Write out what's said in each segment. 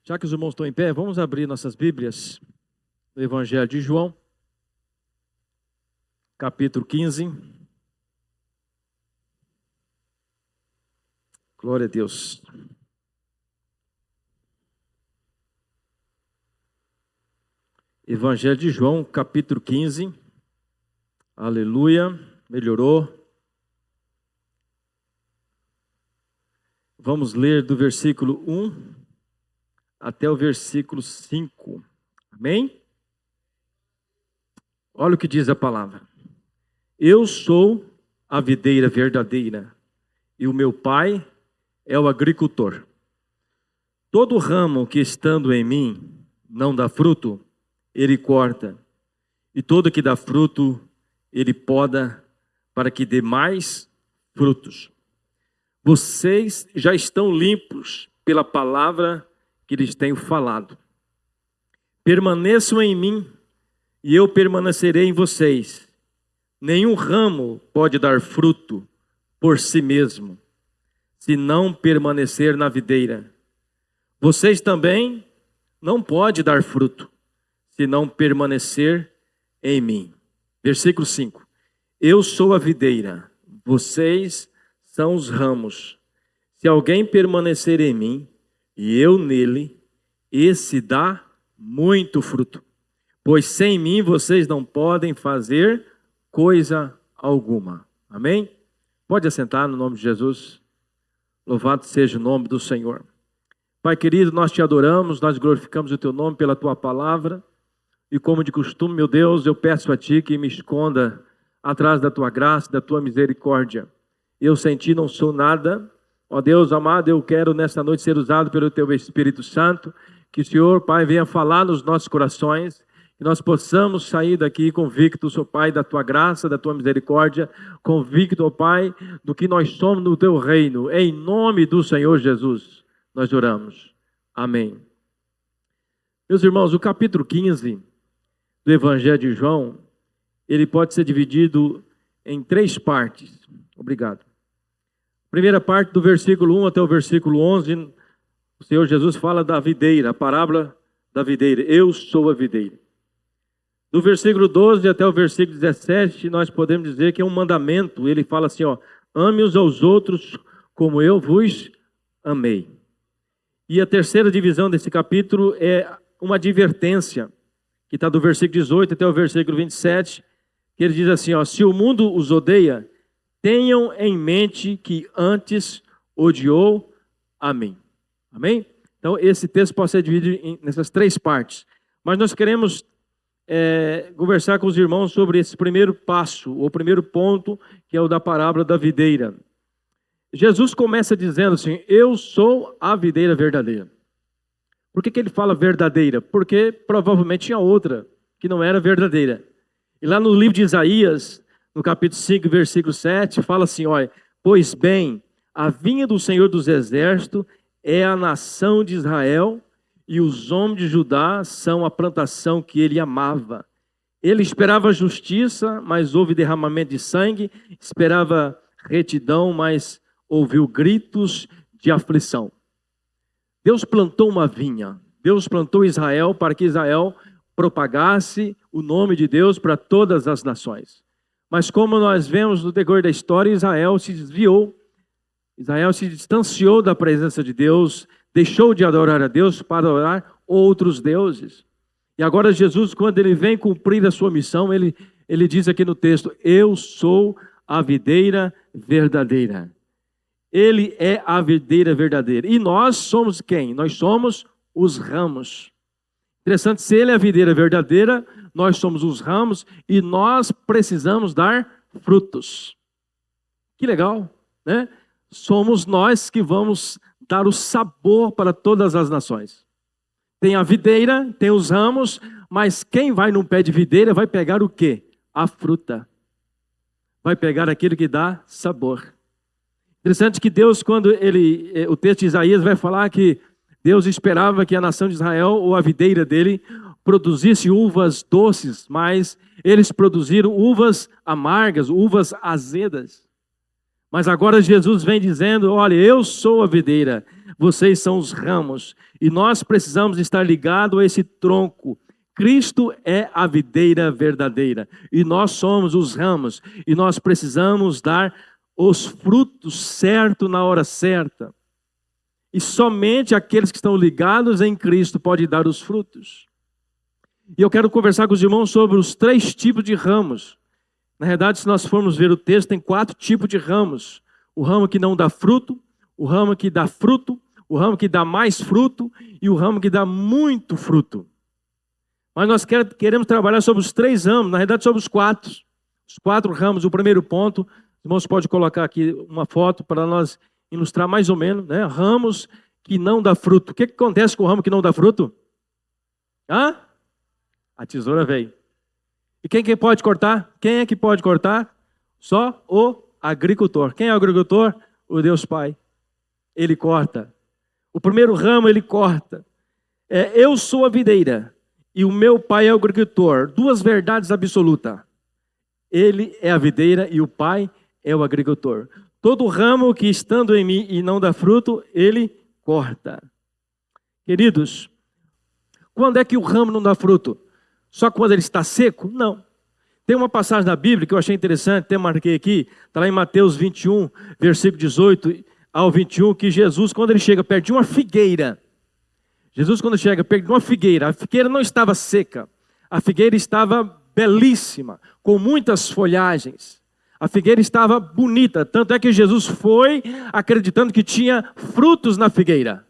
Já que os irmãos estão em pé, vamos abrir nossas Bíblias no Evangelho de João, capítulo 15. Glória a Deus. Evangelho de João, capítulo 15. Aleluia. Melhorou. Vamos ler do versículo 1 até o versículo 5. Amém? Olha o que diz a palavra. Eu sou a videira verdadeira e o meu pai é o agricultor. Todo ramo que estando em mim não dá fruto, ele corta, e todo que dá fruto, ele poda, para que dê mais frutos. Vocês já estão limpos pela palavra que lhes tenho falado. Permaneçam em mim, e eu permanecerei em vocês. Nenhum ramo pode dar fruto por si mesmo, se não permanecer na videira. Vocês também não podem dar fruto, se não permanecer em mim. Versículo 5. Eu sou a videira, vocês são os ramos. Se alguém permanecer em mim, e eu nele, esse dá muito fruto. Pois sem mim vocês não podem fazer coisa alguma. Amém? Pode assentar no nome de Jesus. Louvado seja o nome do Senhor. Pai querido, nós te adoramos, nós glorificamos o teu nome pela tua palavra. E como de costume, meu Deus, eu peço a ti que me esconda atrás da tua graça, da tua misericórdia. Eu sem ti não sou nada. Ó Deus amado, eu quero nesta noite ser usado pelo teu Espírito Santo. Que o Senhor, Pai, venha falar nos nossos corações. Que nós possamos sair daqui convictos, ó Pai, da tua graça, da tua misericórdia. Convicto, ó Pai, do que nós somos no teu reino. Em nome do Senhor Jesus, nós oramos. Amém. Meus irmãos, o capítulo 15 do Evangelho de João, ele pode ser dividido em 3 partes. Obrigado. Primeira parte, do versículo 1 até o versículo 11, o Senhor Jesus fala da videira, a parábola da videira. Eu sou a videira. Do versículo 12 até o versículo 17, nós podemos dizer que é um mandamento. Ele fala assim, ó, ame uns aos outros como eu vos amei. E a terceira divisão desse capítulo é uma advertência, que está do versículo 18 até o versículo 27, que ele diz assim, ó, se o mundo os odeia, tenham em mente que antes odiou a mim. Amém? Então, esse texto pode ser dividido nessas 3 partes. Mas nós queremos conversar com os irmãos sobre esse primeiro passo, o primeiro ponto, que é o da parábola da videira. Jesus começa dizendo assim, eu sou a videira verdadeira. Por que ele fala verdadeira? Porque provavelmente tinha outra que não era verdadeira. E lá no livro de Isaías, no capítulo 5, versículo 7, fala assim, olha, pois bem, a vinha do Senhor dos Exércitos é a nação de Israel e os homens de Judá são a plantação que ele amava. Ele esperava justiça, mas houve derramamento de sangue, esperava retidão, mas ouviu gritos de aflição. Deus plantou uma vinha, Deus plantou Israel para que Israel propagasse o nome de Deus para todas as nações. Mas como nós vemos no decorrer da história, Israel se desviou, Israel se distanciou da presença de Deus, deixou de adorar a Deus para adorar outros deuses. E agora Jesus, quando ele vem cumprir a sua missão, ele diz aqui no texto, eu sou a videira verdadeira. Ele é a videira verdadeira. E nós somos quem? Nós somos os ramos. Interessante, se ele é a videira verdadeira, nós somos os ramos e nós precisamos dar frutos. Que legal, né? Somos nós que vamos dar o sabor para todas as nações. Tem a videira, tem os ramos, mas quem vai num pé de videira vai pegar o quê? A fruta. Vai pegar aquilo que dá sabor. Interessante que Deus, quando o texto de Isaías vai falar que Deus esperava que a nação de Israel, ou a videira dele, produzisse uvas doces, mas eles produziram uvas amargas, uvas azedas. Mas agora Jesus vem dizendo, olha, eu sou a videira, vocês são os ramos. E nós precisamos estar ligados a esse tronco. Cristo é a videira verdadeira. E nós somos os ramos. E nós precisamos dar os frutos certos na hora certa. E somente aqueles que estão ligados em Cristo podem dar os frutos. E eu quero conversar com os irmãos sobre os 3 tipos de ramos. Na verdade, se nós formos ver o texto, tem 4 tipos de ramos. O ramo que não dá fruto, o ramo que dá fruto, o ramo que dá mais fruto e o ramo que dá muito fruto. Mas nós queremos trabalhar sobre os 3 ramos, na verdade sobre os 4. Os 4 ramos. O primeiro ponto, os irmãos podem colocar aqui uma foto para nós ilustrar mais ou menos, né? Ramos que não dá fruto. O que acontece com o ramo que não dá fruto? A tesoura veio. E quem que pode cortar? Quem é que pode cortar? Só o agricultor. Quem é o agricultor? O Deus Pai. Ele corta. O primeiro ramo ele corta. Eu sou a videira e o meu pai é o agricultor. 2 verdades absolutas. Ele é a videira e o pai é o agricultor. Todo ramo que estando em mim e não dá fruto, ele corta. Queridos, quando é que o ramo não dá fruto? Só quando ele está seco? Não. Tem uma passagem da Bíblia que eu achei interessante, até marquei aqui, está lá em Mateus 21, versículo 18 ao 21, que Jesus, quando ele chega perto de uma figueira, a figueira não estava seca, a figueira estava belíssima, com muitas folhagens, a figueira estava bonita, tanto é que Jesus foi acreditando que tinha frutos na figueira,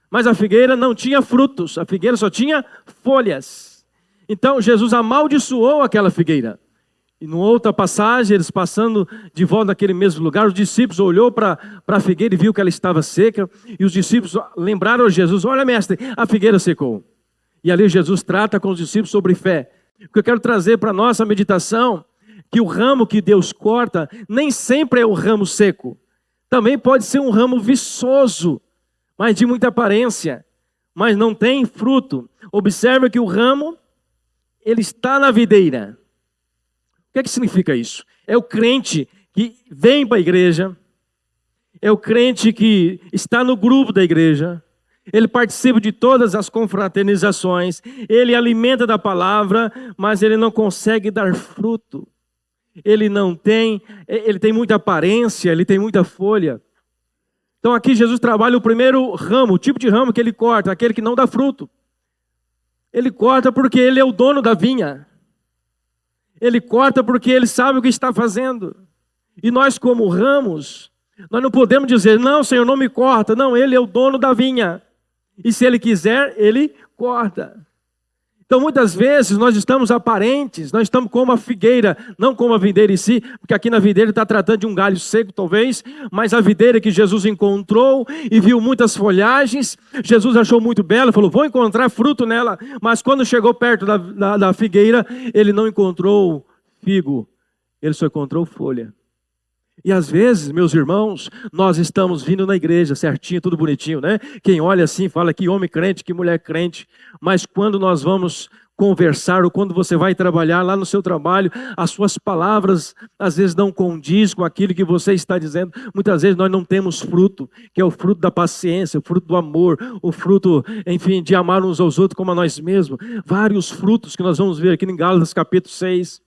mas a figueira não tinha frutos, a figueira só tinha folhas. Então Jesus amaldiçoou aquela figueira. E numa outra passagem, eles passando de volta naquele mesmo lugar, os discípulos olhou para a figueira e viu que ela estava seca. E os discípulos lembraram a Jesus, olha mestre, a figueira secou. E ali Jesus trata com os discípulos sobre fé. O que eu quero trazer para a nossa meditação, que o ramo que Deus corta, nem sempre é o ramo seco. Também pode ser um ramo viçoso, mas de muita aparência, mas não tem fruto. Observe que o ramo, ele está na videira. O que é que significa isso? É o crente que vem para a igreja, é o crente que está no grupo da igreja, ele participa de todas as confraternizações, ele alimenta da palavra, mas ele não consegue dar fruto. Ele tem muita aparência, ele tem muita folha. Então aqui Jesus trabalha o primeiro ramo, o tipo de ramo que ele corta, aquele que não dá fruto. Ele corta porque ele é o dono da vinha. Ele corta porque ele sabe o que está fazendo. E nós como ramos, nós não podemos dizer, não Senhor, não me corta. Não, ele é o dono da vinha. E se ele quiser, ele corta. Então muitas vezes nós estamos aparentes, nós estamos como a figueira, não como a videira em si, porque aqui na videira ele está tratando de um galho seco talvez, mas a videira que Jesus encontrou e viu muitas folhagens, Jesus achou muito bela, falou, vou encontrar fruto nela, mas quando chegou perto da figueira, ele não encontrou figo, ele só encontrou folha. E às vezes, meus irmãos, nós estamos vindo na igreja certinho, tudo bonitinho, né? Quem olha assim fala que homem crente, que mulher crente. Mas quando nós vamos conversar ou quando você vai trabalhar lá no seu trabalho, as suas palavras às vezes não condiz com aquilo que você está dizendo. Muitas vezes nós não temos fruto, que é o fruto da paciência, o fruto do amor, o fruto, enfim, de amar uns aos outros como a nós mesmos. Vários frutos que nós vamos ver aqui em Gálatas capítulo 6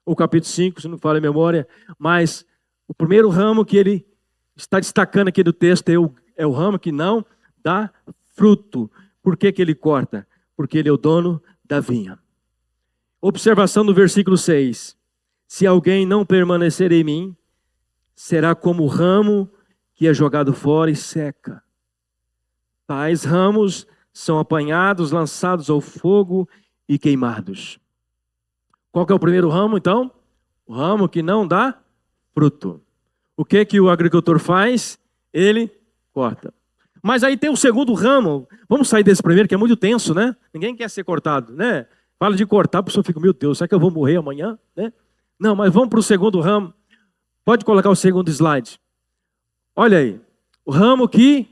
ou capítulo 5, se não falha a memória, mas o primeiro ramo que ele está destacando aqui do texto é o ramo que não dá fruto. Por que ele corta? Porque ele é o dono da vinha. Observação do versículo 6. Se alguém não permanecer em mim, será como o ramo que é jogado fora e seca. Tais ramos são apanhados, lançados ao fogo e queimados. Qual que é o primeiro ramo, então? O ramo que não dá fruto. O que o agricultor faz? Ele corta. Mas aí tem o segundo ramo. Vamos sair desse primeiro, que é muito tenso, né? Ninguém quer ser cortado, né? Fala de cortar, a pessoa fica, meu Deus, será que eu vou morrer amanhã? Né? Não, mas vamos para o segundo ramo. Pode colocar o segundo slide. Olha aí. O ramo que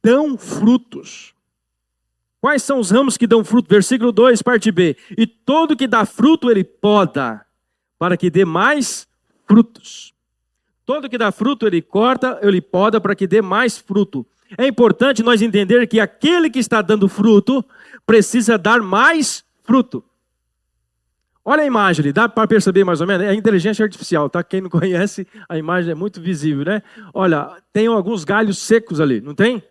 dão frutos. Quais são os ramos que dão fruto? Versículo 2, parte B. E todo que dá fruto, ele poda, para que dê mais frutos. Todo que dá fruto, ele corta, ele poda para que dê mais fruto. É importante nós entender que aquele que está dando fruto precisa dar mais fruto. Olha a imagem ali, dá para perceber mais ou menos? É inteligência artificial, tá? Quem não conhece, a imagem é muito visível, né? Olha, tem alguns galhos secos ali, não tem?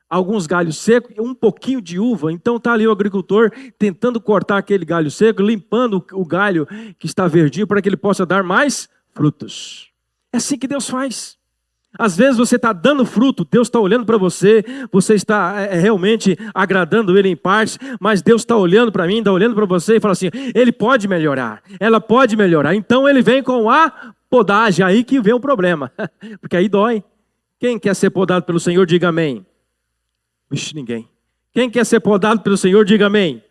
Alguns galhos secos e um pouquinho de uva. Então está ali o agricultor tentando cortar aquele galho seco, limpando o galho que está verdinho para que ele possa dar mais frutos. É assim que Deus faz. Às vezes você está dando fruto, Deus está olhando para você, você está realmente agradando Ele em parte, mas Deus está olhando para mim, está olhando para você e fala assim, Ele pode melhorar, ela pode melhorar. Então Ele vem com a podagem, aí que vem o problema, porque aí dói. Quem quer ser podado pelo Senhor, diga amém. Vixe, ninguém. Quem quer ser podado pelo Senhor, diga amém.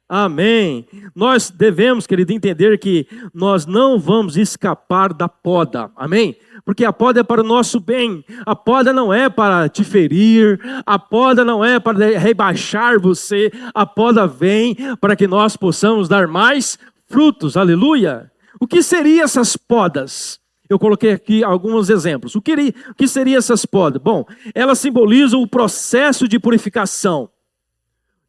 Amém. Nós devemos, querido, entender que nós não vamos escapar da poda. Amém? Porque a poda é para o nosso bem. A poda não é para te ferir. A poda não é para rebaixar você. A poda vem para que nós possamos dar mais frutos. Aleluia. O que seriam essas podas? Eu coloquei aqui alguns exemplos. O que seriam essas podas? Bom, elas simbolizam o processo de purificação,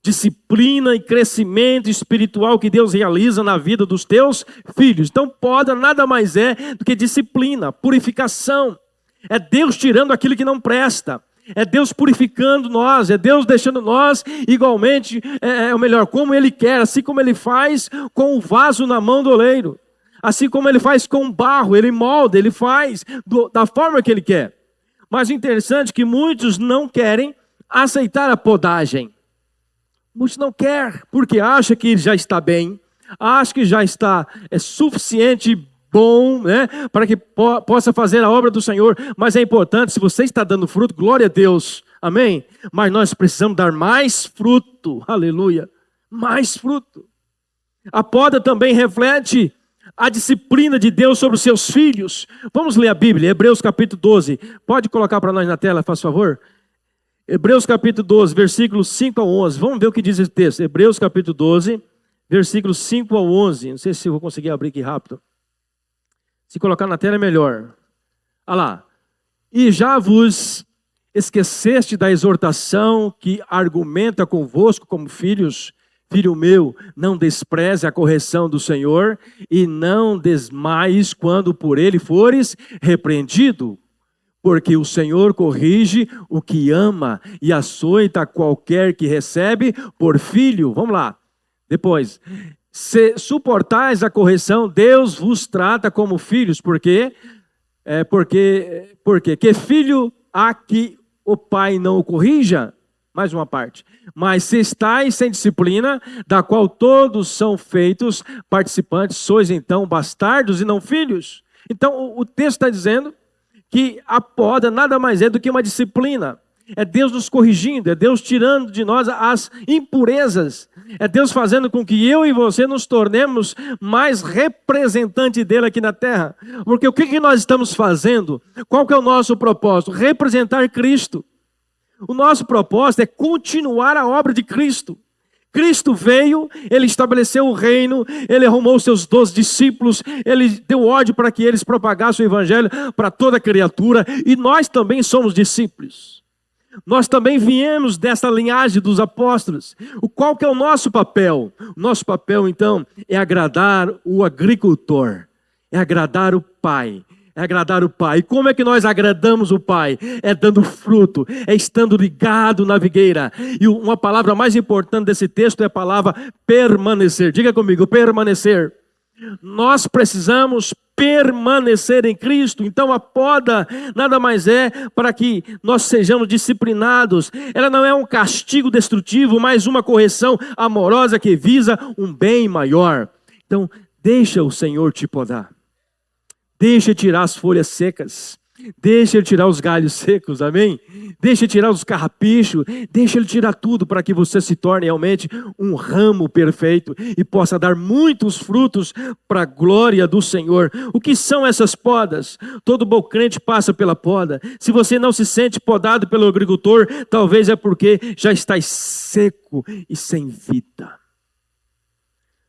disciplina e crescimento espiritual que Deus realiza na vida dos teus filhos. Então, poda nada mais é do que disciplina, purificação. É Deus tirando aquilo que não presta. É Deus purificando nós, é Deus deixando nós igualmente, o melhor, como Ele quer, assim como Ele faz com o vaso na mão do oleiro. Assim como Ele faz com o barro, Ele molda, Ele faz da forma que Ele quer. Mas o interessante é que muitos não querem aceitar a podagem. Muitos não querem, porque acham que já está bem, acham que já está suficiente bom, né, para que possa fazer a obra do Senhor. Mas é importante, se você está dando fruto, glória a Deus, amém? Mas nós precisamos dar mais fruto, aleluia, mais fruto. A poda também reflete a disciplina de Deus sobre os seus filhos. Vamos ler a Bíblia, Hebreus capítulo 12. Pode colocar para nós na tela, faz favor? Hebreus capítulo 12, versículos 5 a 11. Vamos ver o que diz esse texto. Hebreus capítulo 12, versículos 5 a 11. Não sei se eu vou conseguir abrir aqui rápido. Se colocar na tela é melhor. Olha lá. E já vos esqueceste da exortação que argumenta convosco como filhos. Filho meu, não despreze a correção do Senhor e não desmaies quando por ele fores repreendido. Porque o Senhor corrige o que ama e açoita qualquer que recebe por filho. Vamos lá. Depois. Se suportais a correção, Deus vos trata como filhos. Por quê? Porque que filho há que o pai não o corrija? Mais uma parte. Mas se estáis sem disciplina, da qual todos são feitos participantes, sois então bastardos e não filhos. Então o texto está dizendo que a poda nada mais é do que uma disciplina. É Deus nos corrigindo, é Deus tirando de nós as impurezas. É Deus fazendo com que eu e você nos tornemos mais representantes dele aqui na terra. Porque o que nós estamos fazendo? Qual que é o nosso propósito? Representar Cristo. O nosso propósito é continuar a obra de Cristo. Cristo veio, Ele estabeleceu o reino, Ele arrumou seus 12 discípulos, Ele deu ordem para que eles propagassem o evangelho para toda criatura, e nós também somos discípulos. Nós também viemos dessa linhagem dos apóstolos. Qual que é o nosso papel? O nosso papel, então, é agradar o agricultor, é agradar o Pai. É agradar o Pai. E como é que nós agradamos o Pai? É dando fruto, é estando ligado na videira. E uma palavra mais importante desse texto é a palavra permanecer. Diga comigo, permanecer. Nós precisamos permanecer em Cristo. Então a poda nada mais é para que nós sejamos disciplinados. Ela não é um castigo destrutivo, mas uma correção amorosa que visa um bem maior. Então deixa o Senhor te podar. Deixa tirar as folhas secas, deixa Ele tirar os galhos secos, amém? Deixa Ele tirar os carrapichos, deixa Ele tirar tudo para que você se torne realmente um ramo perfeito e possa dar muitos frutos para a glória do Senhor. O que são essas podas? Todo bom crente passa pela poda. Se você não se sente podado pelo agricultor, talvez é porque já está seco e sem vida.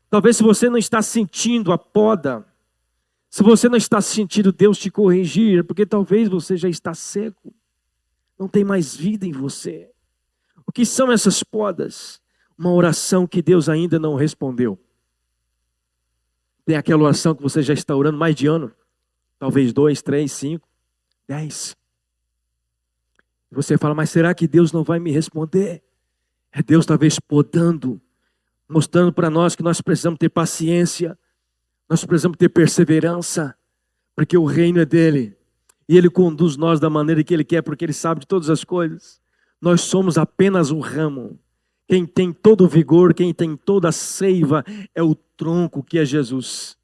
Talvez se você não está sentindo a poda, se você não está sentindo Deus te corrigir, porque talvez você já está seco. Não tem mais vida em você. O que são essas podas? Uma oração que Deus ainda não respondeu. Tem aquela oração que você já está orando mais de ano. Talvez 2, 3, 5, 10. Você fala, mas será que Deus não vai me responder? É Deus talvez podando, mostrando para nós que nós precisamos ter paciência. Nós precisamos ter perseverança. Porque o reino é dele. E ele conduz nós da maneira que ele quer, porque ele sabe de todas as coisas. Nós somos apenas um ramo. Quem tem todo o vigor, quem tem toda a seiva é o tronco que é Jesus.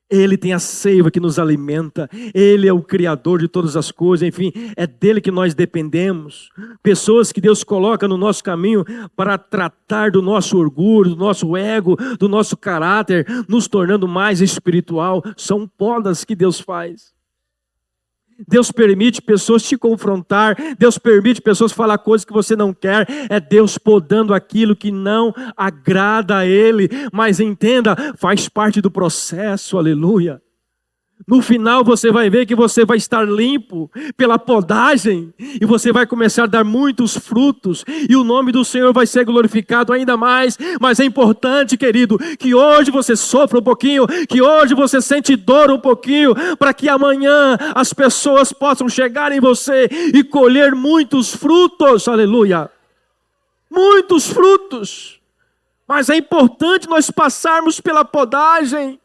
Ele tem a seiva que nos alimenta. Ele é o Criador de todas as coisas. Enfim, é dele que nós dependemos. Pessoas que Deus coloca no nosso caminho para tratar do nosso orgulho, do nosso ego, do nosso caráter, nos tornando mais espiritual. São podas que Deus faz. Deus permite pessoas te confrontar. Deus permite pessoas falar coisas que você não quer. É Deus podando aquilo que não agrada a Ele. Mas entenda, faz parte do processo, aleluia. No final você vai ver que você vai estar limpo pela podagem. E você vai começar a dar muitos frutos. E o nome do Senhor vai ser glorificado ainda mais. Mas é importante, querido, que hoje você sofra um pouquinho. Que hoje você sente dor um pouquinho. Para que amanhã as pessoas possam chegar em você e colher muitos frutos. Aleluia. Muitos frutos. Mas é importante nós passarmos pela podagem.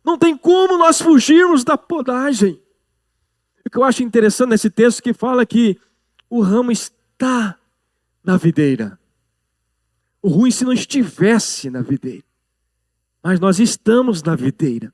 Não tem como nós fugirmos da podagem. O que eu acho interessante nesse texto que fala que o ramo está na videira. O ruim se não estivesse na videira. Mas nós estamos na videira.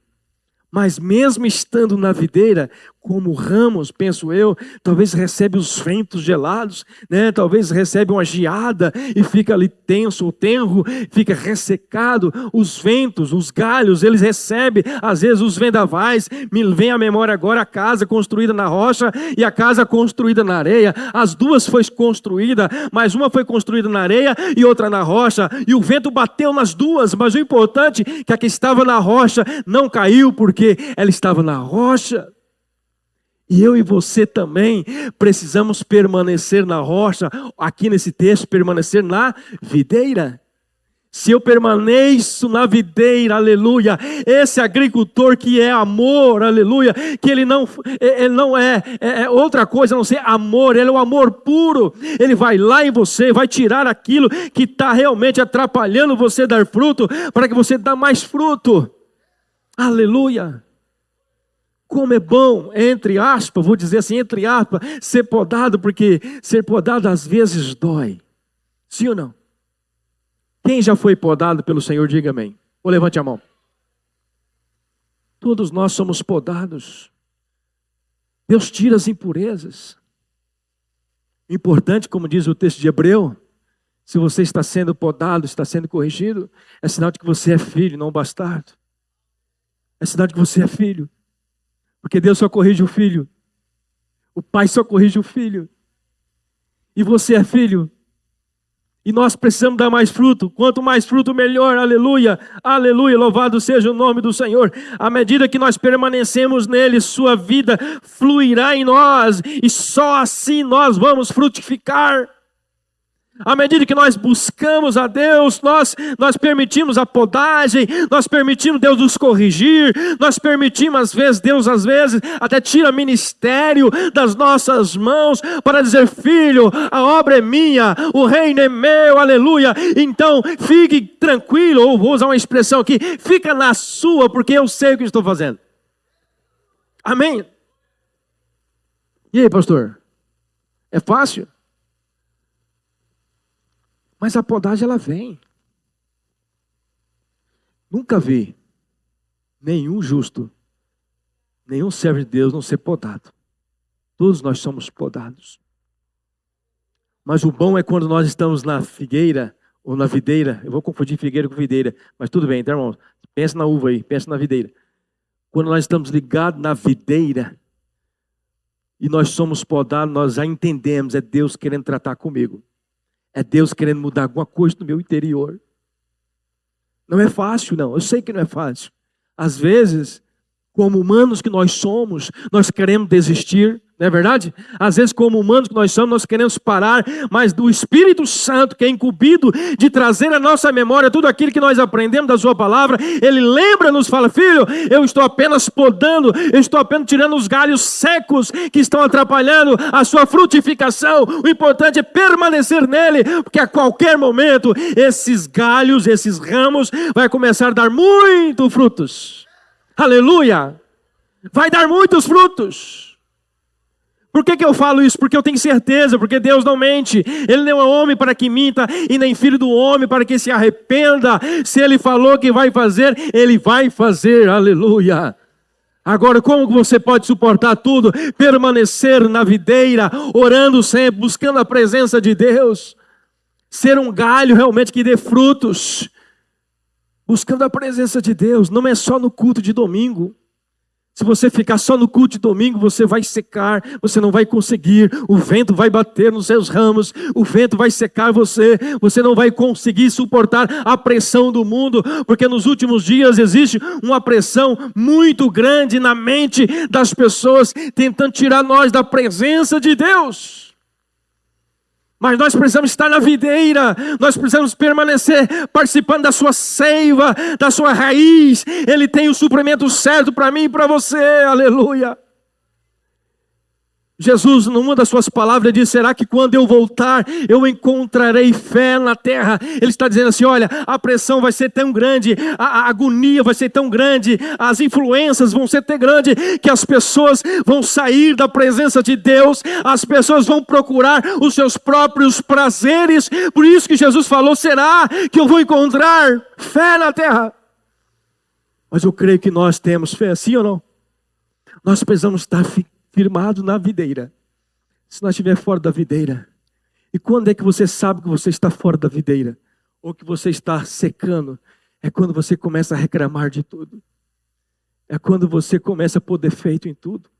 Mas mesmo estando na videira, como ramos, penso eu, talvez recebe os ventos gelados, né? Talvez recebe uma geada e fica ali tenso, o tenro fica ressecado, os ventos, os galhos, eles recebem, às vezes os vendavais. Me vem à memória agora a casa construída na rocha e a casa construída na areia. As duas foi construída, mas uma foi construída na areia e outra na rocha, e o vento bateu nas duas, mas o importante é que a que estava na rocha não caiu, porque ela estava na rocha. E eu e você também precisamos permanecer na rocha, aqui nesse texto, permanecer na videira. Se eu permaneço na videira, aleluia, esse agricultor que é amor, aleluia, que ele não é outra coisa a não ser amor, ele é o amor puro. Ele vai lá em você, vai tirar aquilo que está realmente atrapalhando você dar fruto, para que você dê mais fruto. Aleluia. Como é bom, entre aspas, vou dizer assim, entre aspas, ser podado, porque ser podado às vezes dói. Sim ou não? Quem já foi podado pelo Senhor, diga amém. Ou levante a mão. Todos nós somos podados. Deus tira as impurezas. Importante, como diz o texto de Hebreu, se você está sendo podado, está sendo corrigido, é sinal de que você é filho, não bastardo. É sinal de que você é filho. Porque Deus só corrige o filho. O pai só corrige o filho. E você é filho. E nós precisamos dar mais fruto. Quanto mais fruto, melhor. Aleluia. Aleluia. Louvado seja o nome do Senhor. À medida que nós permanecemos nele, sua vida fluirá em nós. E só assim nós vamos frutificar. À medida que nós buscamos a Deus, nós permitimos a podagem, nós permitimos Deus nos corrigir, nós permitimos às vezes, até tira ministério das nossas mãos para dizer, filho, a obra é minha, o reino é meu, aleluia. Então, fique tranquilo, ou vou usar uma expressão aqui, fica na sua, porque eu sei o que estou fazendo. Amém? E aí, pastor? É fácil? Mas a podagem ela vem. Nunca vi nenhum justo, nenhum servo de Deus não ser podado. Todos nós somos podados. Mas o bom é quando nós estamos na figueira ou na videira. Eu vou confundir figueira com videira, mas tudo bem, tá, irmão? Pensa na uva aí, pensa na videira. Quando nós estamos ligados na videira e nós somos podados, nós já entendemos, é Deus querendo tratar comigo. É Deus querendo mudar alguma coisa no meu interior. Não é fácil, não. Eu sei que não é fácil. Às vezes, como humanos que nós somos, nós queremos desistir, não é verdade? Às vezes, como humanos que nós somos, nós queremos parar, mas do Espírito Santo, que é incumbido de trazer à nossa memória tudo aquilo que nós aprendemos da sua palavra, ele lembra-nos, fala: filho, eu estou apenas podando, eu estou apenas tirando os galhos secos que estão atrapalhando a sua frutificação. O importante é permanecer nele, porque a qualquer momento, esses galhos, esses ramos, vai começar a dar muitos frutos. Aleluia! Vai dar muitos frutos. Por que eu falo isso? Porque eu tenho certeza, porque Deus não mente. Ele não é homem para que minta, e nem filho do homem para que se arrependa. Se Ele falou que vai fazer, Ele vai fazer. Aleluia! Agora, como você pode suportar tudo? Permanecer na videira, orando sempre, buscando a presença de Deus. Ser um galho realmente que dê frutos. Buscando a presença de Deus. Não é só no culto de domingo. Se você ficar só no culto de domingo, você vai secar, você não vai conseguir, o vento vai bater nos seus ramos, o vento vai secar você, você não vai conseguir suportar a pressão do mundo, porque nos últimos dias existe uma pressão muito grande na mente das pessoas, tentando tirar nós da presença de Deus. Mas nós precisamos estar na videira, nós precisamos permanecer participando da sua seiva, da sua raiz. Ele tem o suprimento certo para mim e para você, aleluia. Jesus, numa das suas palavras, diz: será que quando eu voltar, eu encontrarei fé na terra? Ele está dizendo assim: olha, a pressão vai ser tão grande, a agonia vai ser tão grande, as influências vão ser tão grandes, que as pessoas vão sair da presença de Deus, as pessoas vão procurar os seus próprios prazeres. Por isso que Jesus falou: será que eu vou encontrar fé na terra? Mas eu creio que nós temos fé, sim ou não? Nós precisamos estar firmado na videira. Se nós estiver fora da videira, e quando é que você sabe que você está fora da videira, ou que você está secando? É quando você começa a reclamar de tudo, é quando você começa a pôr defeito em tudo,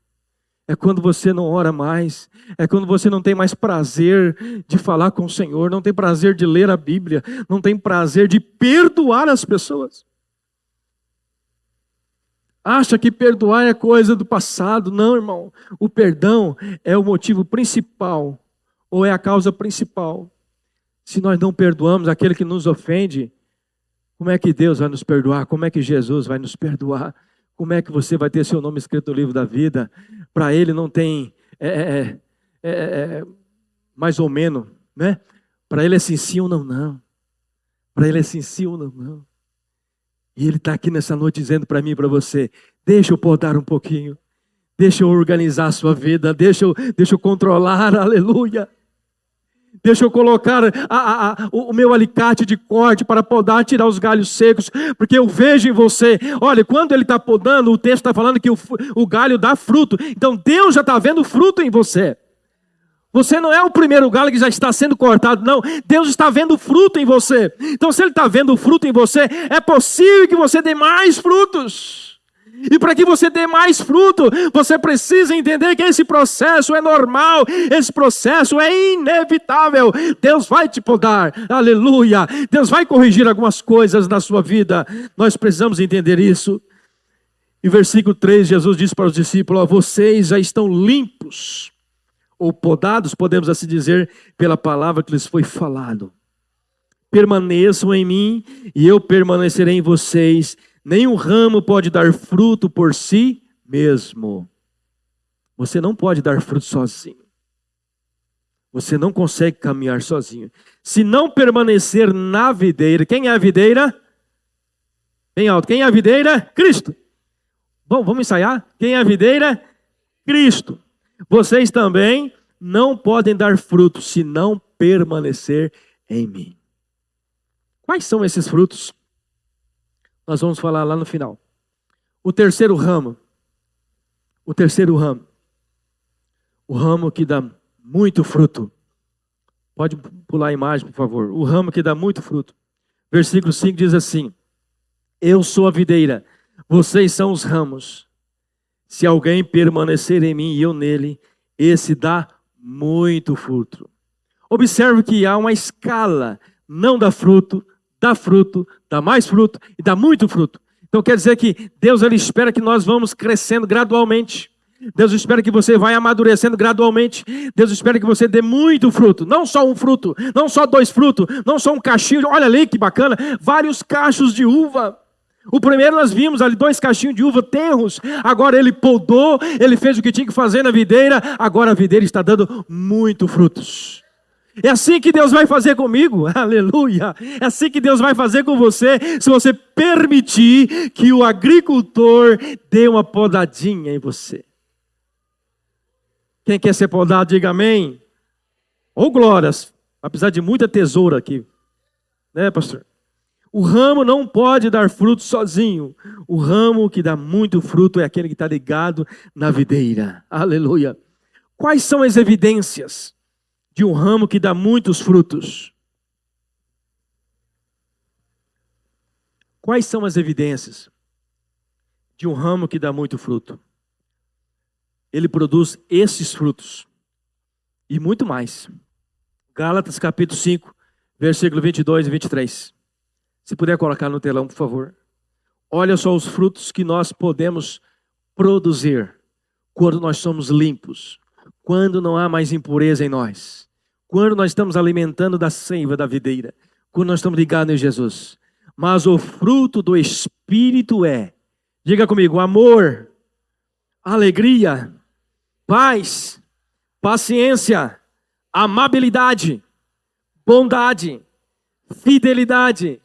é quando você não ora mais, é quando você não tem mais prazer de falar com o Senhor, não tem prazer de ler a Bíblia, não tem prazer de perdoar as pessoas. Acha que perdoar é coisa do passado. Não, irmão. O perdão é o motivo principal, ou é a causa principal. Se nós não perdoamos aquele que nos ofende, como é que Deus vai nos perdoar? Como é que Jesus vai nos perdoar? Como é que você vai ter seu nome escrito no livro da vida? Para Ele não tem mais ou menos, né? Para Ele é sim ou não. Para Ele é sim ou não. E Ele está aqui nessa noite dizendo para mim e para você: deixa eu podar um pouquinho, deixa eu organizar a sua vida, deixa eu controlar, aleluia. Deixa eu colocar o meu alicate de corte para podar, tirar os galhos secos, porque eu vejo em você. Olha, quando Ele está podando, o texto está falando que o galho dá fruto, então Deus já está vendo fruto em você. Você não é o primeiro galho que já está sendo cortado, não. Deus está vendo fruto em você. Então, se Ele está vendo fruto em você, é possível que você dê mais frutos. E para que você dê mais fruto, você precisa entender que esse processo é normal, esse processo é inevitável. Deus vai te podar, aleluia. Deus vai corrigir algumas coisas na sua vida. Nós precisamos entender isso. Em versículo 3, Jesus disse para os discípulos: vocês já estão limpos, ou podados, podemos assim dizer, pela palavra que lhes foi falado. Permaneçam em mim e eu permanecerei em vocês. Nenhum ramo pode dar fruto por si mesmo. Você não pode dar fruto sozinho. Você não consegue caminhar sozinho. Se não permanecer na videira. Quem é a videira? Bem alto. Quem é a videira? Cristo. Bom, vamos ensaiar? Quem é a videira? Cristo. Vocês também não podem dar frutos se não permanecer em mim. Quais são esses frutos? Nós vamos falar lá no final. O terceiro ramo. O terceiro ramo. O ramo que dá muito fruto. Pode pular a imagem, por favor. O ramo que dá muito fruto. Versículo 5 diz assim: eu sou a videira, vocês são os ramos. Se alguém permanecer em mim e eu nele, esse dá muito fruto. Observe que há uma escala: não dá fruto, dá mais fruto e dá muito fruto. Então quer dizer que Deus ele espera que nós vamos crescendo gradualmente. Deus espera que você vai amadurecendo gradualmente. Deus espera que você dê muito fruto. Não só um fruto, não só 2 frutos, não só um cachinho. Olha ali que bacana, vários cachos de uva. O primeiro nós vimos ali 2 cachinhos de uva tenros. Agora ele podou, ele fez o que tinha que fazer na videira. Agora a videira está dando muito frutos. É assim que Deus vai fazer comigo, aleluia. É assim que Deus vai fazer com você, se você permitir que o agricultor dê uma podadinha em você. Quem quer ser podado, diga amém. Ou glórias, apesar de muita tesoura aqui, né, pastor? O ramo não pode dar fruto sozinho. O ramo que dá muito fruto é aquele que está ligado na videira, aleluia. Quais são as evidências de um ramo que dá muitos frutos? Quais são as evidências de um ramo que dá muito fruto? Ele produz esses frutos e muito mais. Gálatas capítulo 5, versículo 22 e 23. Se puder colocar no telão, por favor. Olha só os frutos que nós podemos produzir quando nós somos limpos, quando não há mais impureza em nós, quando nós estamos alimentando da seiva da videira, quando nós estamos ligados em Jesus. Mas o fruto do Espírito é, diga comigo, amor, alegria, paz, paciência, amabilidade, bondade, fidelidade,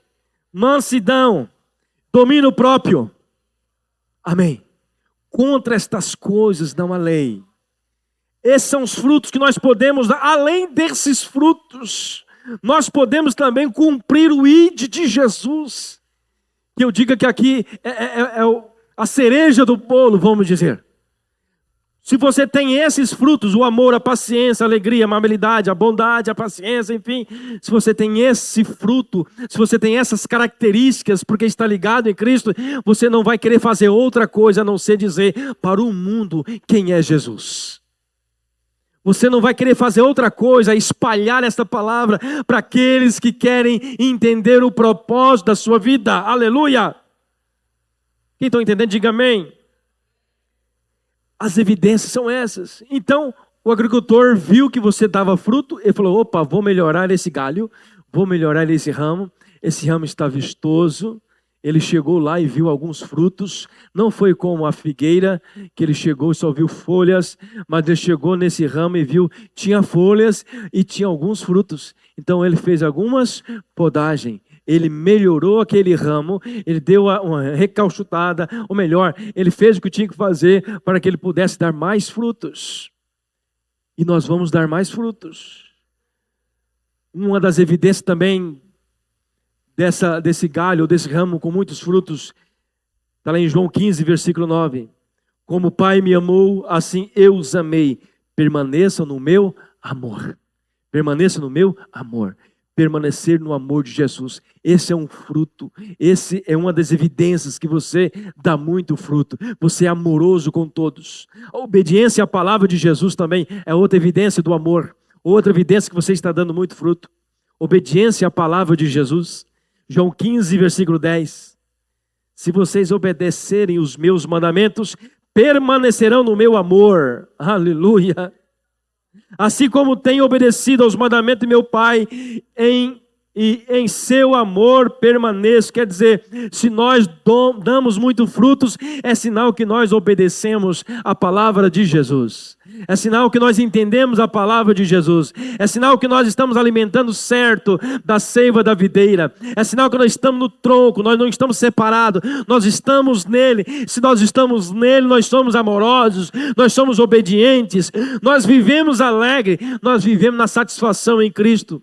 mansidão, domínio próprio. Amém. Contra estas coisas não há lei. Esses são os frutos que nós podemos dar. Além desses frutos, nós podemos também cumprir o ID de Jesus. Que eu diga que aqui é a cereja do bolo, vamos dizer. Se você tem esses frutos, o amor, a paciência, a alegria, a amabilidade, a bondade, a paciência, enfim. Se você tem esse fruto, se você tem essas características, porque está ligado em Cristo, você não vai querer fazer outra coisa a não ser dizer para o mundo quem é Jesus. Você não vai querer fazer outra coisa, espalhar essa palavra para aqueles que querem entender o propósito da sua vida. Aleluia! Quem está entendendo, diga amém. As evidências são essas. Então, o agricultor viu que você dava fruto e falou, opa, vou melhorar esse galho, vou melhorar esse ramo está vistoso. Ele chegou lá e viu alguns frutos. Não foi como a figueira, que ele chegou e só viu folhas, mas ele chegou nesse ramo e viu, tinha folhas e tinha alguns frutos. Então ele fez algumas podagens. Ele melhorou aquele ramo, ele deu uma recalchutada, ou melhor, ele fez o que tinha que fazer para que ele pudesse dar mais frutos. E nós vamos dar mais frutos. Uma das evidências também desse galho, desse ramo com muitos frutos, está lá em João 15, versículo 9. Como o Pai me amou, assim eu os amei. Permaneçam no meu amor. Permaneçam no meu amor. Permanecer no amor de Jesus. Esse é um fruto, esse é uma das evidências que você dá muito fruto. Você é amoroso com todos. A obediência à palavra de Jesus também é outra evidência do amor. Outra evidência que você está dando muito fruto. Obediência à palavra de Jesus. João 15, versículo 10. Se vocês obedecerem os meus mandamentos, permanecerão no meu amor. Aleluia. Assim como tenho obedecido aos mandamentos de meu Pai, em seu amor permaneço. Quer dizer, se nós damos muito frutos, é sinal que nós obedecemos a palavra de Jesus. É sinal que nós entendemos a palavra de Jesus. É sinal que nós estamos alimentando certo da seiva da videira. É sinal que nós estamos no tronco, nós não estamos separados, nós estamos nele. Se nós estamos nele, nós somos amorosos, nós somos obedientes, nós vivemos alegre, nós vivemos na satisfação em Cristo.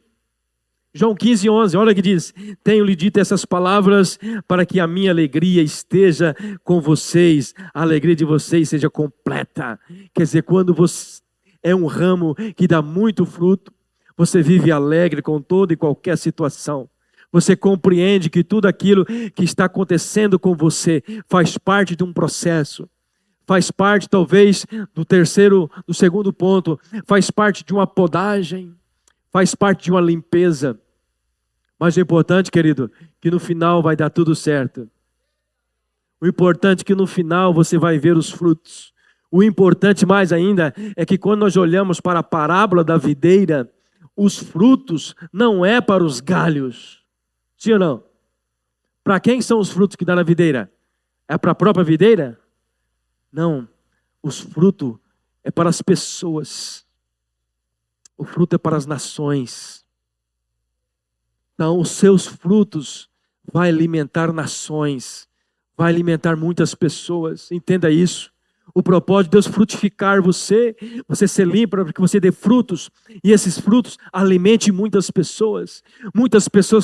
João 15, 11, olha o que diz: tenho-lhe dito essas palavras para que a minha alegria esteja com vocês, a alegria de vocês seja completa. Quer dizer, quando você é um ramo que dá muito fruto, você vive alegre com toda e qualquer situação. Você compreende que tudo aquilo que está acontecendo com você faz parte de um processo. Faz parte talvez do segundo ponto, faz parte de uma podagem. Faz parte de uma limpeza. Mas o importante, querido, que no final vai dar tudo certo. O importante é que no final você vai ver os frutos. O importante mais ainda é que quando nós olhamos para a parábola da videira, os frutos não é para os galhos. Sim ou não? Para quem são os frutos que dá na videira? É para a própria videira? Não. Os frutos é para as pessoas. O fruto é para as nações. Então, os seus frutos vai alimentar nações, vai alimentar muitas pessoas. Entenda isso. O propósito de Deus frutificar você ser limpo para que você dê frutos, e esses frutos alimente muitas pessoas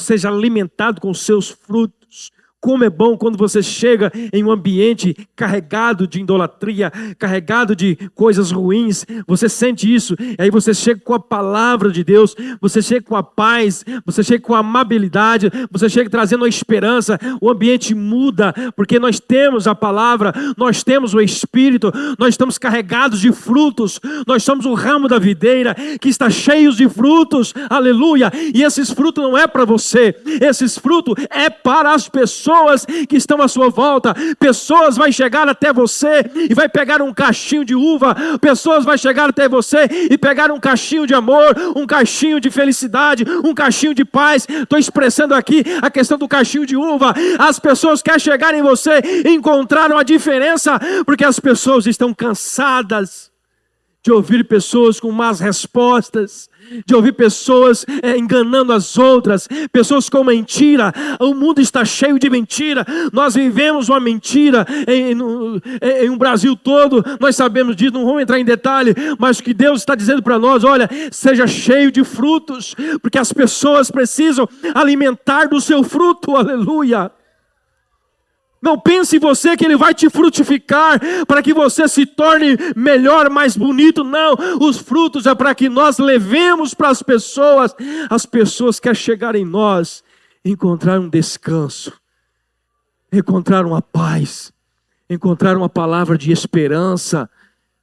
sejam alimentadas com seus frutos. Como é bom quando você chega em um ambiente carregado de idolatria, carregado de coisas ruins, você sente isso, e aí você chega com a palavra de Deus, você chega com a paz, você chega com a amabilidade, você chega trazendo a esperança, o ambiente muda, porque nós temos a palavra, nós temos o Espírito, nós estamos carregados de frutos, nós somos o ramo da videira, que está cheio de frutos, aleluia, e esses frutos não é para você, esses frutos é para as pessoas que estão à sua volta. Pessoas vão chegar até você e vai pegar um cachinho de uva, pessoas vão chegar até você e pegar um cachinho de amor, um cachinho de felicidade, um cachinho de paz. Estou expressando aqui a questão do cachinho de uva. As pessoas querem chegar em você e encontraram a diferença, porque as pessoas estão cansadas de ouvir pessoas com más respostas, de ouvir pessoas enganando as outras, pessoas com mentira. O mundo está cheio de mentira. Nós vivemos uma mentira em um Brasil todo. Nós sabemos disso, não vamos entrar em detalhe, mas o que Deus está dizendo para nós, olha, seja cheio de frutos, porque as pessoas precisam alimentar do seu fruto, aleluia. Não pense em você que Ele vai te frutificar para que você se torne melhor, mais bonito. Não, os frutos é para que nós levemos para as pessoas querem chegar em nós, encontrar um descanso, encontrar uma paz, encontrar uma palavra de esperança.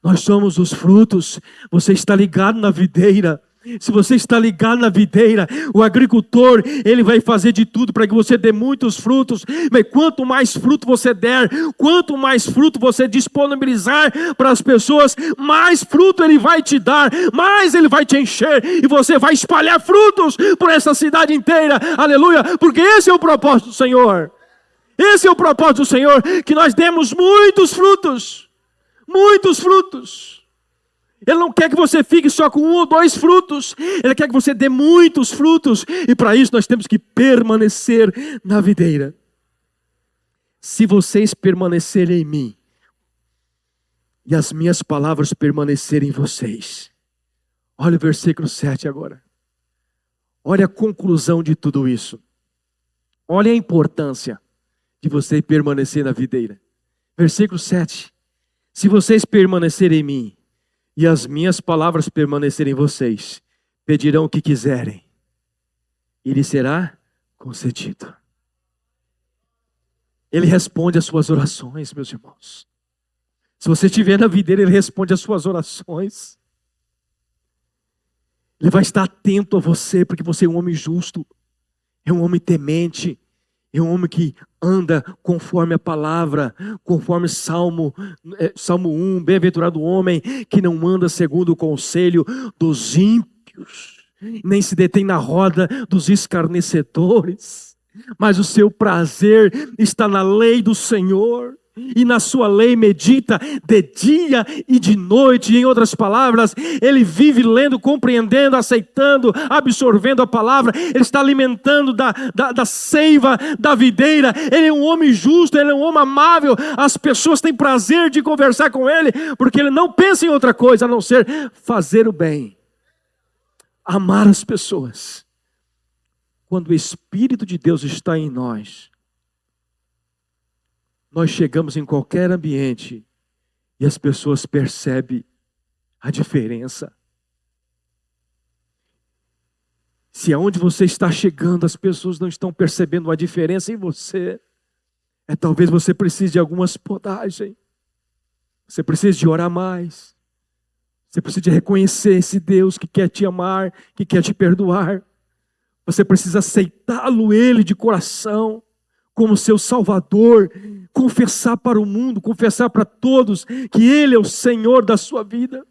Nós somos os frutos. Você está ligado na videira. Se você está ligado na videira, o agricultor, ele vai fazer de tudo para que você dê muitos frutos. Mas quanto mais fruto você der, quanto mais fruto você disponibilizar para as pessoas, mais fruto ele vai te dar, mais ele vai te encher, e você vai espalhar frutos por essa cidade inteira, aleluia, porque esse é o propósito do Senhor. Esse é o propósito do Senhor, que nós demos muitos frutos, muitos frutos. Ele não quer que você fique só com 1 ou 2 frutos. Ele quer que você dê muitos frutos. E para isso nós temos que permanecer na videira. Se vocês permanecerem em mim, e as minhas palavras permanecerem em vocês. Olha o versículo 7 agora. Olha a conclusão de tudo isso. Olha a importância de você permanecer na videira. Versículo 7. Se vocês permanecerem em mim, e as minhas palavras permanecerem em vocês, pedirão o que quiserem, e lhe será concedido. Ele responde às suas orações, meus irmãos. Se você estiver na videira, Ele responde às suas orações. Ele vai estar atento a você, porque você é um homem justo, é um homem temente, é um homem que anda conforme a palavra, conforme Salmo 1, bem-aventurado o homem que não anda segundo o conselho dos ímpios, nem se detém na roda dos escarnecedores, mas o seu prazer está na lei do Senhor. E na sua lei medita de dia e de noite. Em outras palavras, ele vive lendo, compreendendo, aceitando, absorvendo a palavra. Ele está alimentando da seiva da videira. Ele é um homem justo, ele é um homem amável. As pessoas têm prazer de conversar com ele, porque ele não pensa em outra coisa a não ser fazer o bem, amar as pessoas. Quando o Espírito de Deus está em nós, nós chegamos em qualquer ambiente e as pessoas percebem a diferença. Se aonde você está chegando as pessoas não estão percebendo a diferença em você, talvez você precise de algumas podagens. Você precisa de orar mais. Você precisa de reconhecer esse Deus que quer te amar, que quer te perdoar. Você precisa aceitá-lo, Ele, de coração, como seu Salvador, confessar para o mundo, confessar para todos que Ele é o Senhor da sua vida.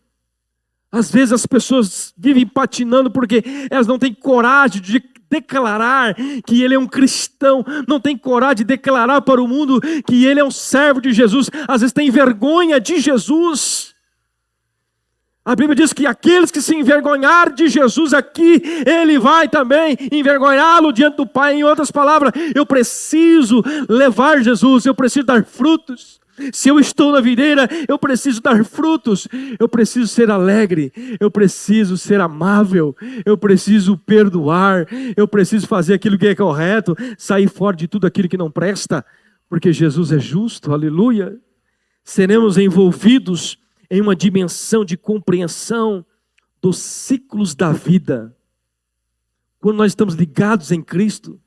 Às vezes as pessoas vivem patinando porque elas não têm coragem de declarar que ele é um cristão, não tem coragem de declarar para o mundo que ele é um servo de Jesus, às vezes tem vergonha de Jesus. A Bíblia diz que aqueles que se envergonhar de Jesus aqui, Ele vai também envergonhá-lo diante do Pai. Em outras palavras, eu preciso levar Jesus, eu preciso dar frutos. Se eu estou na videira, eu preciso dar frutos. Eu preciso ser alegre, eu preciso ser amável, eu preciso perdoar, eu preciso fazer aquilo que é correto, sair fora de tudo aquilo que não presta, porque Jesus é justo, aleluia. Seremos envolvidos em uma dimensão de compreensão dos ciclos da vida. Quando nós estamos ligados em Cristo,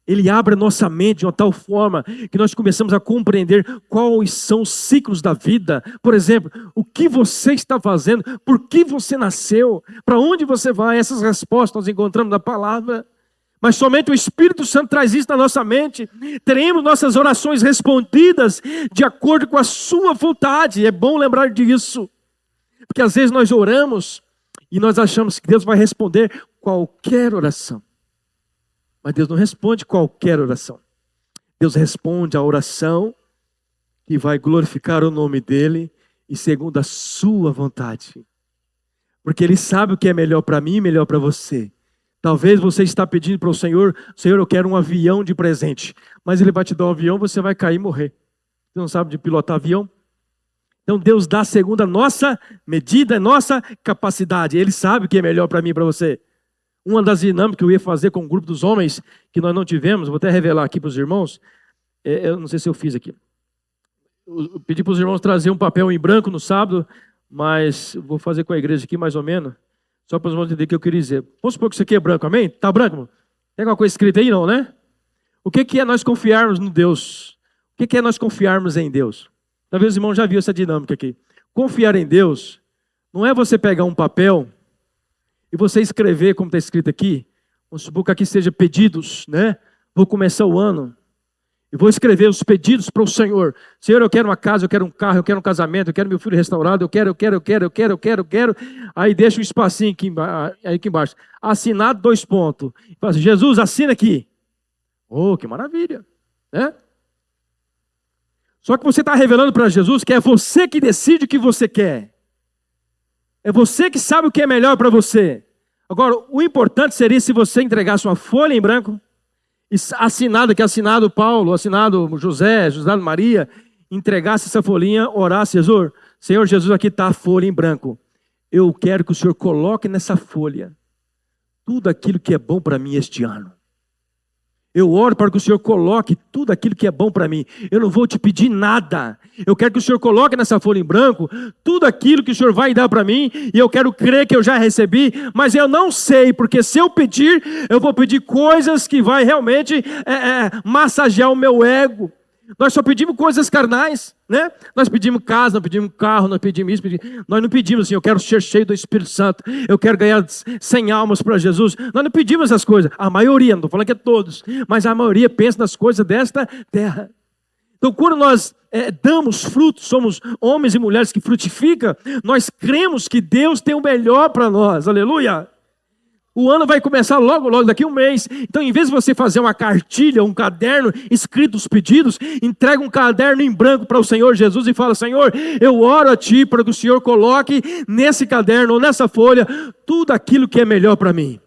Ele abre a nossa mente de uma tal forma que nós começamos a compreender quais são os ciclos da vida. Por exemplo, o que você está fazendo, por que você nasceu, para onde você vai, essas respostas nós encontramos na palavra. Mas somente o Espírito Santo traz isso na nossa mente. Teremos nossas orações respondidas de acordo com a sua vontade. É bom lembrar disso. Porque às vezes nós oramos e nós achamos que Deus vai responder qualquer oração. Mas Deus não responde qualquer oração. Deus responde a oração que vai glorificar o nome dEle e segundo a sua vontade. Porque Ele sabe o que é melhor para mim e melhor para você. Talvez você está pedindo para o Senhor, Senhor, eu quero um avião de presente. Mas Ele vai te dar um avião, você vai cair e morrer. Você não sabe de pilotar avião? Então Deus dá segundo a nossa medida, a nossa capacidade. Ele sabe o que é melhor para mim e para você. Uma das dinâmicas que eu ia fazer com o grupo dos homens, que nós não tivemos, vou até revelar aqui para os irmãos, eu não sei se eu fiz aqui. Eu pedi para os irmãos trazer um papel em branco no sábado, mas vou fazer com a igreja aqui mais ou menos, só para os irmãos entenderem o que eu queria dizer. Vamos supor que isso aqui é branco, amém? Está branco, irmão? Tem alguma coisa escrita aí, não, né? O que é nós confiarmos no Deus? O que é nós confiarmos em Deus? Talvez os irmãos já viram essa dinâmica aqui. Confiar em Deus não é você pegar um papel e você escrever, como está escrito aqui, vamos supor que aqui seja pedidos, né? Vou começar o ano e vou escrever os pedidos para o Senhor. Senhor, eu quero uma casa, eu quero um carro, eu quero um casamento, eu quero meu filho restaurado, eu quero. Aí deixa um espacinho aqui embaixo. Assinado, 2 pontos. Fala assim, Jesus, assina aqui. Oh, que maravilha, né? Só que você está revelando para Jesus que é você que decide o que você quer. É você que sabe o que é melhor para você. Agora, o importante seria se você entregasse uma folha em branco, assinado, que é assinado Paulo, assinado José, assinado Maria, entregasse essa folhinha, orasse, Jesus, Senhor Jesus, aqui está a folha em branco. Eu quero que o Senhor coloque nessa folha tudo aquilo que é bom para mim este ano. Eu oro para que o Senhor coloque tudo aquilo que é bom para mim. Eu não vou te pedir nada. Eu quero que o Senhor coloque nessa folha em branco tudo aquilo que o Senhor vai dar para mim. E eu quero crer que eu já recebi. Mas eu não sei, porque se eu pedir, eu vou pedir coisas que vai realmente massagear o meu ego. Nós só pedimos coisas carnais, né? Nós pedimos casa, nós pedimos carro, nós pedimos isso, nós não pedimos assim, eu quero ser cheio do Espírito Santo, eu quero ganhar 100 almas para Jesus. Nós não pedimos essas coisas, a maioria, não estou falando que é todos, mas a maioria pensa nas coisas desta terra. Então quando nós damos frutos, somos homens e mulheres que frutificam, nós cremos que Deus tem o melhor para nós, aleluia. O ano vai começar logo daqui a um mês. Então, em vez de você fazer uma cartilha, um caderno escrito os pedidos, entrega um caderno em branco para o Senhor Jesus e fala, Senhor, eu oro a Ti para que o Senhor coloque nesse caderno ou nessa folha tudo aquilo que é melhor para mim.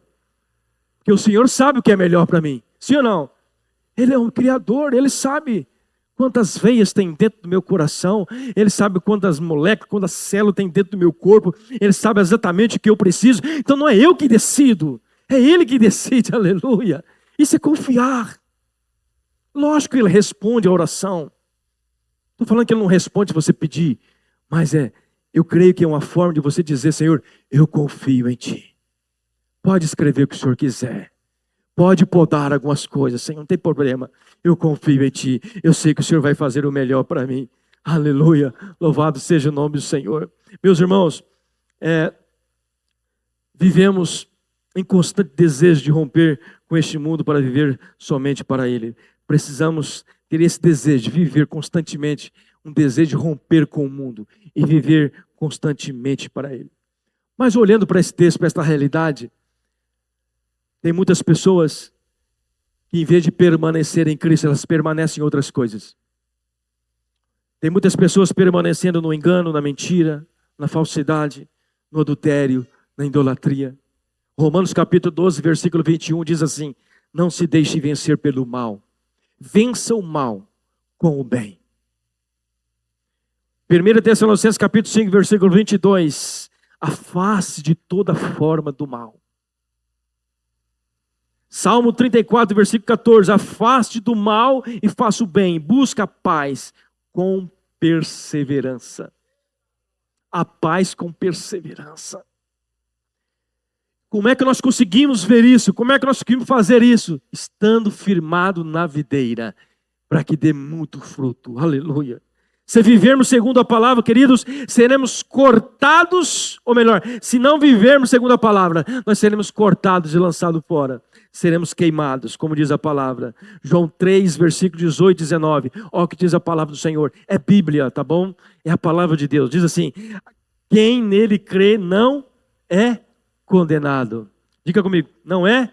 Porque o Senhor sabe o que é melhor para mim. Sim ou não? Ele é um Criador, Ele sabe quantas veias tem dentro do meu coração, Ele sabe quantas moléculas, quantas células tem dentro do meu corpo, Ele sabe exatamente o que eu preciso. Então não é eu que decido, é Ele que decide, aleluia. Isso é confiar. Lógico que Ele responde a oração. Estou falando que Ele não responde se você pedir, mas eu creio que é uma forma de você dizer, Senhor, eu confio em Ti. Pode escrever o que o Senhor quiser. Pode podar algumas coisas, Senhor, não tem problema. Eu confio em Ti. Eu sei que o Senhor vai fazer o melhor para mim. Aleluia. Louvado seja o nome do Senhor. Meus irmãos, vivemos em constante desejo de romper com este mundo para viver somente para Ele. Precisamos ter esse desejo de viver constantemente, um desejo de romper com o mundo e viver constantemente para Ele. Mas olhando para esse texto, para esta realidade, tem muitas pessoas que em vez de permanecer em Cristo, elas permanecem em outras coisas. Tem muitas pessoas permanecendo no engano, na mentira, na falsidade, no adultério, na idolatria. Romanos capítulo 12, versículo 21 diz assim: não se deixe vencer pelo mal, vença o mal com o bem. 1 Tessalonicenses capítulo 5, versículo 22, afaste de toda forma do mal. Salmo 34, versículo 14, afaste do mal e faça o bem, busca a paz com perseverança. A paz com perseverança. Como é que nós conseguimos ver isso? Como é que nós conseguimos fazer isso? Estando firmado na videira, para que dê muito fruto. Aleluia. Se vivermos segundo a palavra, queridos, seremos cortados, ou melhor, se não vivermos segundo a palavra, nós seremos cortados e lançados fora. Seremos queimados, como diz a palavra. João 3, versículo 18 e 19. Olha o que diz a palavra do Senhor. É Bíblia, tá bom? É a palavra de Deus. Diz assim: quem nele crê não é condenado. Diga comigo, não é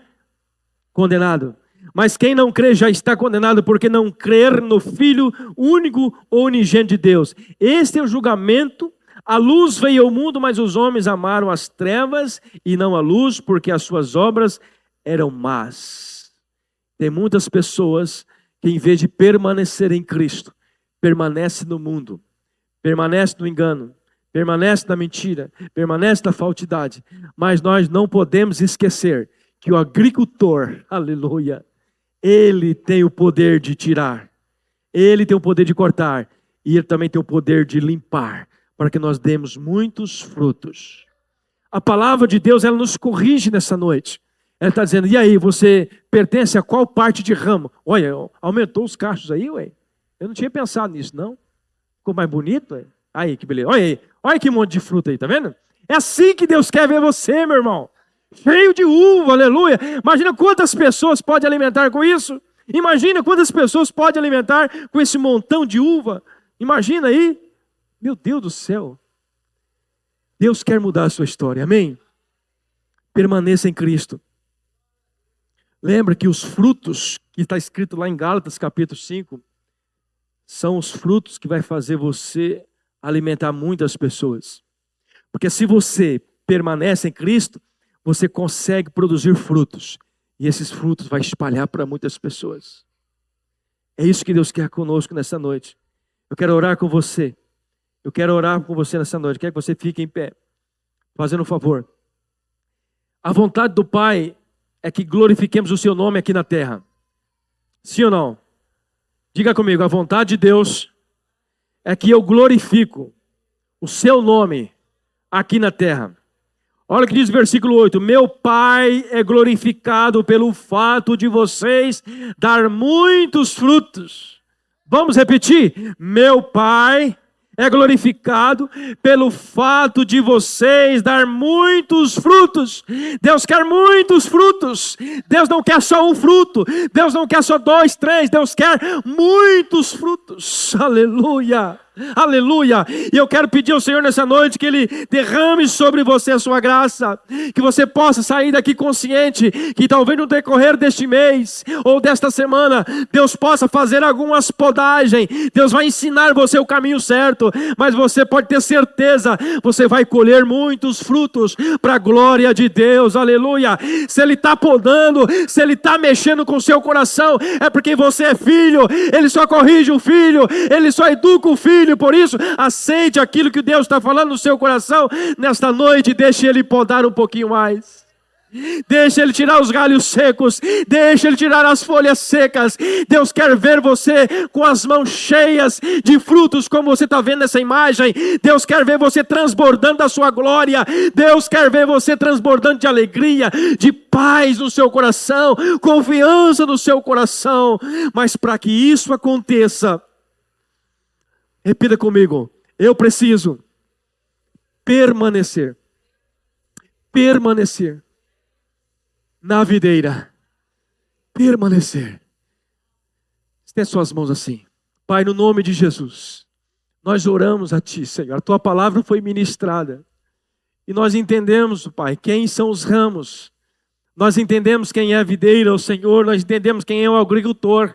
condenado. Mas quem não crê já está condenado, porque não crer no Filho único ou unigênito de Deus. Este é o julgamento. A luz veio ao mundo, mas os homens amaram as trevas e não a luz, porque as suas obras eram más. Tem muitas pessoas que, em vez de permanecer em Cristo, permanecem no mundo, permanecem no engano, permanece na mentira, permanece na falsidade. Mas nós não podemos esquecer que o agricultor, aleluia, ele tem o poder de tirar, ele tem o poder de cortar, e ele também tem o poder de limpar, para que nós demos muitos frutos. A palavra de Deus, ela nos corrige nessa noite. Ela está dizendo: e aí, você pertence a qual parte de ramo? Olha, aumentou os cachos aí, ué. Eu não tinha pensado nisso, não. Ficou mais bonito, ué. Aí, que beleza. Olha aí, olha que monte de fruta aí, tá vendo? É assim que Deus quer ver você, meu irmão. Cheio de uva, aleluia. Imagina quantas pessoas pode alimentar com isso. Imagina quantas pessoas pode alimentar com esse montão de uva. Imagina aí. Meu Deus do céu. Deus quer mudar a sua história, amém? Permaneça em Cristo. Lembra que os frutos, que está escrito lá em Gálatas capítulo 5, são os frutos que vai fazer você alimentar muitas pessoas. Porque se você permanece em Cristo, você consegue produzir frutos. E esses frutos vai espalhar para muitas pessoas. É isso que Deus quer conosco nessa noite. Eu quero orar com você. Eu quero orar com você nessa noite. Quero que você fique em pé, fazendo um favor. A vontade do Pai é que glorifiquemos o seu nome aqui na terra. Sim ou não? Diga comigo, a vontade de Deus é que eu glorifico o seu nome aqui na terra. Olha o que diz o versículo 8. Meu Pai é glorificado pelo fato de vocês dar muitos frutos. Vamos repetir? Meu Pai é glorificado pelo fato de vocês dar muitos frutos. Deus quer muitos frutos. Deus não quer só um fruto. Deus não quer só 2, 3. Deus quer muitos frutos. Aleluia. Aleluia. E eu quero pedir ao Senhor nessa noite que Ele derrame sobre você a sua graça, que você possa sair daqui consciente, que talvez no decorrer deste mês ou desta semana, Deus possa fazer algumas podagens. Deus vai ensinar você o caminho certo, mas você pode ter certeza, você vai colher muitos frutos para a glória de Deus. Aleluia. Se Ele está podando, se Ele está mexendo com o seu coração, é porque você é filho. Ele só corrige o filho, Ele só educa o filho. Por isso, aceite aquilo que Deus está falando no seu coração nesta noite. Deixe Ele podar um pouquinho mais. Deixe Ele tirar os galhos secos. Deixe Ele tirar as folhas secas. Deus quer ver você com as mãos cheias de frutos, como você está vendo nessa imagem. Deus quer ver você transbordando da sua glória. Deus quer ver você transbordando de alegria, de paz no seu coração, confiança no seu coração. Mas para que isso aconteça, repita comigo, eu preciso permanecer na videira, permanecer. Estende suas mãos assim. Pai, no nome de Jesus, nós oramos a Ti, Senhor. A Tua palavra foi ministrada. E nós entendemos, Pai, quem são os ramos. Nós entendemos quem é a videira, o Senhor. Nós entendemos quem é o agricultor.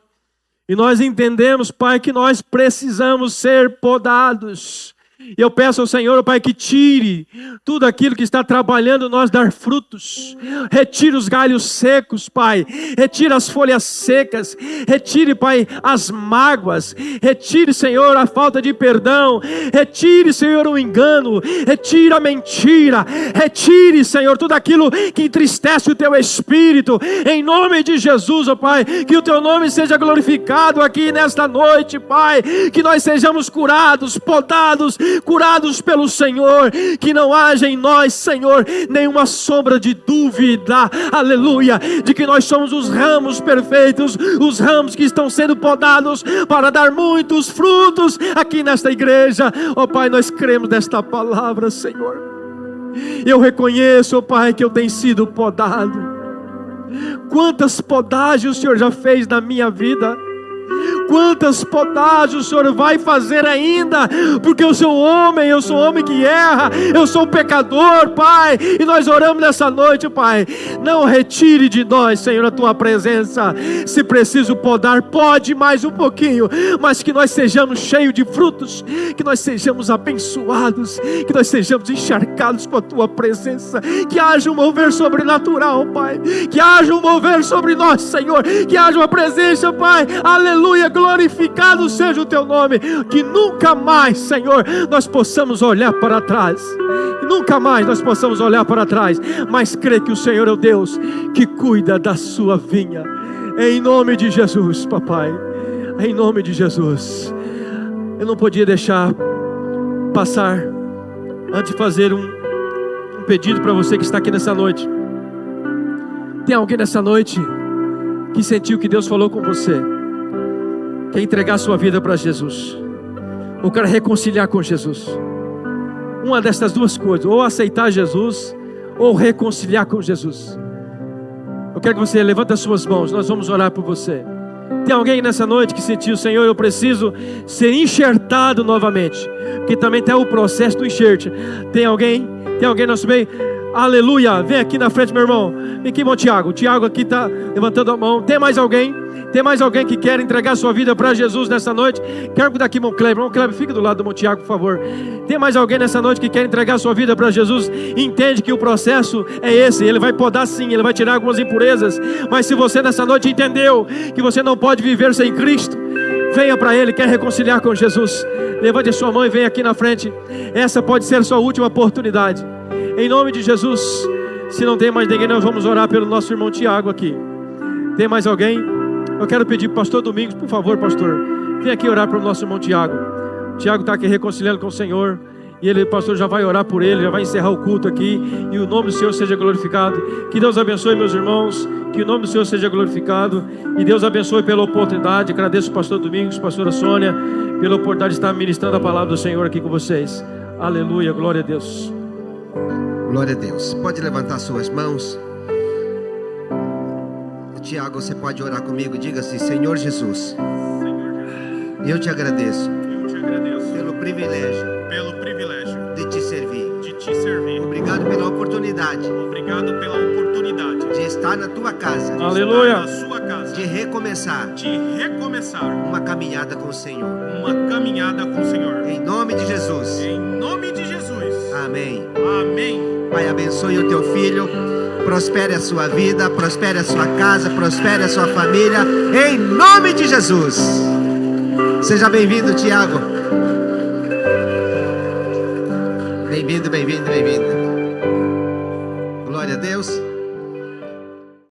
E nós entendemos, Pai, que nós precisamos ser podados. E eu peço ao Senhor, Pai, que tire tudo aquilo que está trabalhando nós dar frutos. Retire os galhos secos, Pai. Retire as folhas secas. Retire, Pai, as mágoas. Retire, Senhor, a falta de perdão. Retire, Senhor, o engano. Retire a mentira. Retire, Senhor, tudo aquilo que entristece o Teu Espírito. Em nome de Jesus, ó Pai, que o Teu nome seja glorificado aqui nesta noite, Pai. Que nós sejamos curados, podados, curados pelo Senhor, que não haja em nós, Senhor, nenhuma sombra de dúvida, aleluia, de que nós somos os ramos perfeitos, os ramos que estão sendo podados para dar muitos frutos aqui nesta igreja. Ó Pai, nós cremos nesta palavra, Senhor. Eu reconheço, ó Pai, que eu tenho sido podado. Quantas podagens o Senhor já fez na minha vida? Quantas podagens o Senhor vai fazer ainda? Porque eu sou homem que erra, eu sou pecador, Pai. E nós oramos nessa noite, Pai. Não retire de nós, Senhor, a Tua presença. Se preciso podar, pode mais um pouquinho, mas que nós sejamos cheios de frutos, que nós sejamos abençoados, que nós sejamos encharcados com a Tua presença. Que haja um mover sobrenatural, Pai. Que haja um mover sobre nós, Senhor. Que haja uma presença, Pai. Aleluia, glorificado seja o Teu nome. Que nunca mais, Senhor, nós possamos olhar para trás. Nunca mais nós possamos olhar para trás, mas crer que o Senhor é o Deus que cuida da sua vinha. Em nome de Jesus, papai. Em nome de Jesus. Eu não podia deixar passar antes de fazer um pedido para você que está aqui nessa noite. Tem alguém nessa noite que sentiu que Deus falou com você? Quer entregar a sua vida para Jesus, ou quer reconciliar com Jesus? Uma dessas duas coisas, ou aceitar Jesus, ou reconciliar com Jesus. Eu quero que você levante as suas mãos, nós vamos orar por você. Tem alguém nessa noite que sentiu, Senhor, eu preciso ser enxertado novamente? Porque também tem o processo do enxerte. Tem alguém nosso meio? Aleluia, vem aqui na frente, meu irmão. Vem aqui, irmão Tiago. O Tiago aqui está levantando a mão. Tem mais alguém? Tem mais alguém que quer entregar sua vida para Jesus nessa noite? Quero cuidar aqui, irmão Kleber. Irmão Kleber, fica do lado do irmão Tiago, por favor. Tem mais alguém nessa noite que quer entregar sua vida para Jesus? Entende que o processo é esse. Ele vai podar sim, ele vai tirar algumas impurezas. Mas se você nessa noite entendeu que você não pode viver sem Cristo, venha para Ele, quer reconciliar com Jesus. Levante a sua mão e venha aqui na frente. Essa pode ser a sua última oportunidade. Em nome de Jesus. Se não tem mais ninguém, nós vamos orar pelo nosso irmão Tiago aqui. Tem mais alguém? Eu quero pedir para o pastor Domingos, por favor, pastor, vem aqui orar pelo nosso irmão Tiago. Tiago está aqui reconciliando com o Senhor. E ele, pastor, já vai orar por ele, já vai encerrar o culto aqui. E o nome do Senhor seja glorificado. Que Deus abençoe, meus irmãos. Que o nome do Senhor seja glorificado. E Deus abençoe pela oportunidade. Agradeço o pastor Domingos, pastora Sônia, pela oportunidade de estar ministrando a palavra do Senhor aqui com vocês. Aleluia, glória a Deus. Glória a Deus. Pode levantar suas mãos. Tiago, você pode orar comigo. Diga assim: Senhor Jesus, eu te agradeço pelo privilégio de te servir. Obrigado pela oportunidade de estar na tua casa. Aleluia. De recomeçar uma caminhada com o Senhor. Em nome de Jesus. Amém. Pai, abençoe o teu filho. Prospere a sua vida, prospere a sua casa, prospere a sua família, em nome de Jesus. Seja bem-vindo, Tiago. Bem-vindo. Glória a Deus.